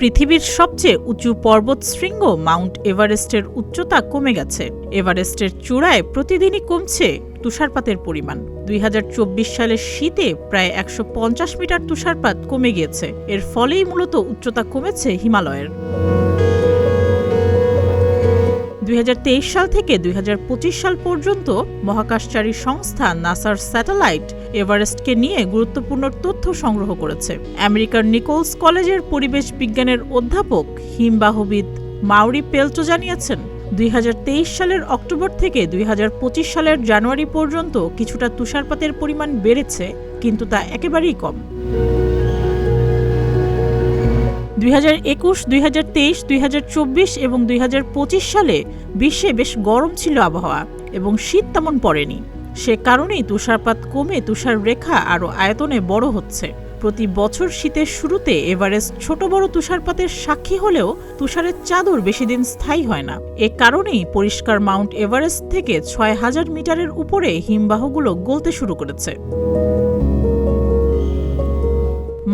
পৃথিবীর সবচেয়ে উঁচু পর্বতশৃঙ্গ মাউন্ট এভারেস্টের উচ্চতা কমে গেছে। এভারেস্টের চূড়ায় প্রতিদিনই কমছে তুষারপাতের পরিমাণ। 2024 সালের শীতে প্রায় 150 মিটার তুষারপাত কমে গিয়েছে। এর ফলেই মূলত উচ্চতা কমেছে হিমালয়ের। 2023 সাল থেকে 2025 সাল পর্যন্ত মহাকাশচারী সংস্থা নাসার স্যাটেলাইট এভারেস্টকে নিয়ে গুরুত্বপূর্ণ তথ্য সংগ্রহ করেছে। আমেরিকার নিকোলস কলেজের পরিবেশ বিজ্ঞানের অধ্যাপক হিমবাহবিদ মাউরি পেলটো জানিয়েছেন, 2023 সালের অক্টোবর থেকে 2025 সালের জানুয়ারি পর্যন্ত কিছুটা তুষারপাতের পরিমাণ বেড়েছে, কিন্তু তা একেবারেই কম। 2021, 2023, 2024 এবং 2025 সালে বিশ্বে বেশ গরম ছিল আবহাওয়া এবং শীত তেমন পড়েনি। সে কারণেই তুষারপাত কমে তুষার রেখা আরও আয়তনে বড় হচ্ছে। প্রতি বছর শীতের শুরুতে এভারেস্ট ছোট বড় তুষারপাতের সাক্ষী হলেও তুষারের চাদর বেশি দিন স্থায়ী হয় না। এ কারণেই পরিষ্কার মাউন্ট এভারেস্ট থেকে 6000 মিটারের উপরে হিমবাহগুলো গলতে শুরু করেছে।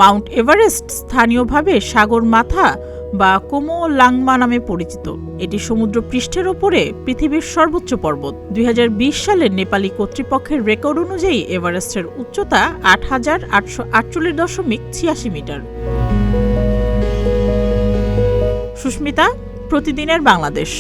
মাউন্ট এভারেস্ট স্থানীয়ভাবে সাগর মাথা বা কোমো লাংমা নামে পরিচিত। এটি সমুদ্র পৃষ্ঠের ওপরে পৃথিবীর সর্বোচ্চ পর্বত। 2020 সালে নেপালি কর্তৃপক্ষের রেকর্ড অনুযায়ী এভারেস্টের উচ্চতা 8848.86 মিটার। সুস্মিতা, প্রতিদিনের বাংলাদেশ।